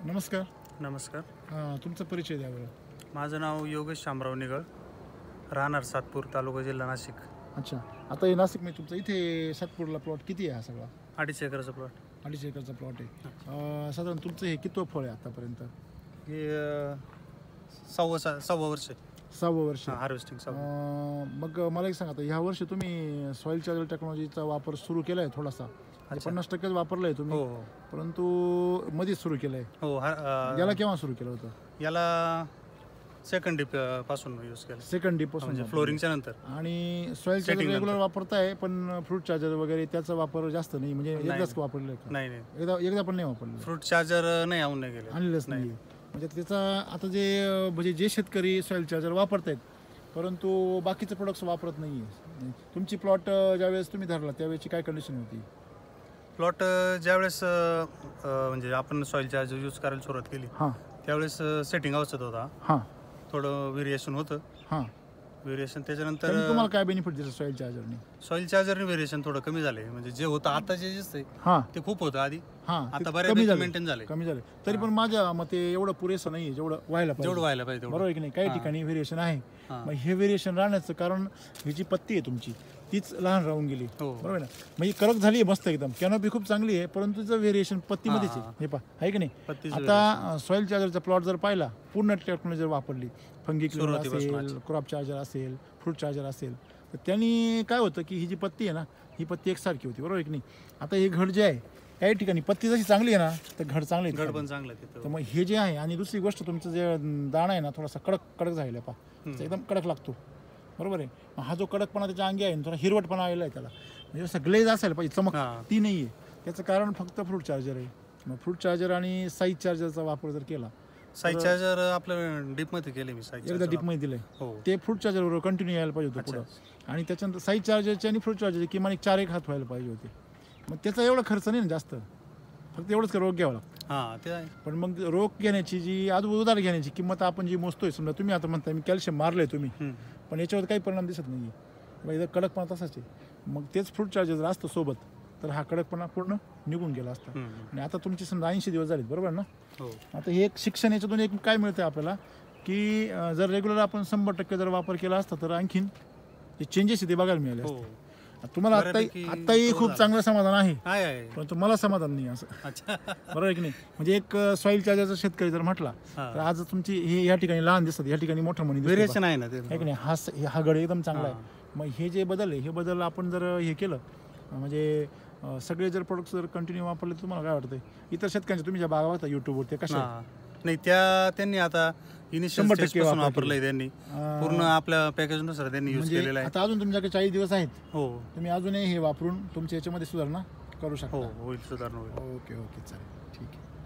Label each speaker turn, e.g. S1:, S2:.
S1: नमस्कार.
S2: नमस्कार.
S1: तुमचा परिचय द्या बरं.
S2: माझं नाव योगेश शामराव निगळ, राहणार सातपूर, तालुका जिल्हा नाशिक.
S1: अच्छा, आता हे नाशिक म्हणजे तुमचं इथे सातपूरला प्लॉट किती आहे? हा सगळा
S2: 2.5 एकरचा प्लॉट.
S1: 2.5 एकरचा प्लॉट आहे. साधारण तुमचं हे कितवं फळ आहे आतापर्यंत?
S2: हे सव्वा वर्ष
S1: 6वं वर्ष.
S2: हार्वेस्टिंग.
S1: मग मला एक सांगा, आता ह्या वर्षी तुम्ही सॉईल चार्जर टेक्नॉलॉजीचा वापर सुरू केला आहे थोडासा? 50% वापरला आहे तुम्ही,
S2: हो
S1: परंतु मध्येच सुरू केलं आहे.
S2: हो.
S1: याला केव्हा सुरू केलं होतं?
S2: याला सेकंड डीप पासून यूज केलं.
S1: सेकंड डीप पासून
S2: म्हणजे फ्लोरिंगच्या नंतर.
S1: आणि सॉईल चार्जर
S2: Setting
S1: रेग्युलर
S2: नंतर.
S1: वापरताय, पण फ्रूट चार्जर वगैरे त्याचा वापर जास्त नाही, म्हणजे एकदाच वापरलं का?
S2: नाही.
S1: एकदा पण नाही वापरलं?
S2: फ्रूट चार्जर नाही आणून नाही गेले.
S1: आणलेलंच नाही. म्हणजे त्याचा आता जे शेतकरी सॉईल चार्जर वापरतायत, परंतु बाकीचे प्रोडक्ट्स वापरत नाही आहे. तुमची प्लॉट ज्यावेळेस तुम्ही धरला त्यावेळेची काय कंडिशन होती?
S2: प्लॉट ज्यावेळेस म्हणजे आपण सॉईल चार्जर यूज करायला सुरुवात केली
S1: हां
S2: त्यावेळेस सेटिंग अवस्थेत होता.
S1: हां
S2: थोडं व्हेरिएशन होतं.
S1: हां.
S2: त्याच्यानंतर
S1: तुम्हाला काय बेनिफिट दिलं सॉईल चार्जरने?
S2: सॉईल चार्जरने व्हेरिएशन थोडं कमी झाले. म्हणजे जे होतं आता जे दिसतंय
S1: हां
S2: ते खूप होतं आधी.
S1: हां,
S2: आता बऱ्यापैकी मेंटेन झाले.
S1: कमी झाले. तरी पण माझ्या मते एवढं पुरेसं नाही, जेवढं व्हायला पाहिजे.
S2: जेवढं व्हायला पाहिजे
S1: बरोबर आहे की नाही? काही ठिकाणी व्हेरिएशन आहे. मग हे व्हेरिएशन राहण्याचं कारण ही जी पत्ती आहे तुमची तीच लहान राहून गेली. बरोबर आहे ना? म्हणजे कडक झाली आहे मस्त एकदम, कॅनोपी खूप चांगली आहे, परंतु तिचं व्हेरिएशन पत्तीमध्येच आहे. हे पहा, आहे की नाही? आता सॉईल चार्जरचा प्लॉट जर पाहिला, पूर्ण टेक्नॉलॉजी जर वापरली, फंगी क्लिनर असेल, क्रॉप चार्जर असेल, फ्रूट चार्जर असेल, तर त्यांनी काय होतं की ही जी पत्ती आहे ना, ही पत्ती एकसारखी होती. बरोबर आहे की नाही? आता हे घड जे आहे, काही ठिकाणी पत्ती जशी चांगली आहे ना, तर घड चांगली आहे.
S2: घड पण चांगलं तिथं.
S1: तर मग हे जे आहे, आणि दुसरी गोष्ट तुमचं जे दाणा आहे ना, थोडासा कडक झालेला पहा, एकदम कडक लागतो. बरोबर आहे? हा जो कडकपणा त्याच्या अंगी आहे, थोडा हिरवटपणा आलेला आहे त्याला, म्हणजे असं ग्लेज असायला पाहिजे, चमक ती नाही आहे. त्याचं कारण फक्त फ्रूट चार्जर आहे. मग फ्रूट चार्जर आणि साईज चार्जरचा वापर जर केला,
S2: साईज चार्जर आपलं डीप मध्ये केले मी. साईज
S1: एकदा डीपमध्ये दिलंय ते फ्रूट चार्जर बरोबर कंटिन्यू यायला पाहिजे होतं पुढं. आणि त्याच्यानंतर साईज चार्जरचे आणि फ्रूट चार्जरचे किमान 4-1 हात व्हायला पाहिजे होते. मग त्याचा एवढा खर्च नाही ना जास्त, फक्त एवढंच रोग घ्यावा लागतो.
S2: ते आहे.
S1: पण मग रोग घेण्याची जी उधार घेण्याची किंमत आपण जी मोजतोय, समजा तुम्ही आता म्हणताय मी कॅल्शियम मारलंय तुम्ही, पण याच्यावर काही परिणाम दिसत नाही आहे. कडकपणा तसाच आहे. मग तेच फ्रूट चार्जर जर असतं सोबत, तर हा कडकपणा पूर्ण निघून गेला असता. आणि आता तुमचे समजा 80 दिवस झालेत, बरोबर ना? आता हे एक शिक्षण, याच्यातून एक काय मिळतं आपल्याला, की जर रेग्युलर आपण 100% जर वापर केला असता, तर आणखीन जे चेंजेस ते बघायला मिळाले असते. तुम्हाला आत्ताही खूप चांगलं समाधान आहे, पण मला समाधान नाही असं. बरोबर आहे की नाही? म्हणजे एक सॉईल चार्जरचा शेतकरी जर म्हटला, तर आज तुमची हे या ठिकाणी लहान दिसतात, या ठिकाणी मोठं मणी
S2: व्हेरिएशन आहे ना ते.
S1: की नाही? हा गड एकदम चांगला आहे. मग हे जे बदल आहे, हे बदल आपण जर हे केलं, म्हणजे सगळे जर प्रोडक्ट्स जर कंटिन्यू वापरले, तर तुम्हाला काय वाटतंय? इतर शेतकऱ्यांचे तुम्ही ज्या बागा बघता युट्यूबवर, ते कशा
S2: नाही, त्यांनी आता 100% वापरलंय. त्यांनी पूर्ण आपल्या पॅकेज नुसार त्यांनी यूज केलेलं आहे.
S1: आता अजून तुमच्याकडे 40 दिवस आहेत.
S2: हो,
S1: तुम्ही अजूनही हे वापरून तुमच्या याच्यामध्ये सुधारणा करू शकता.
S2: होईल, सुधारणा होईल.
S1: ओके, चालेल, ठीक आहे.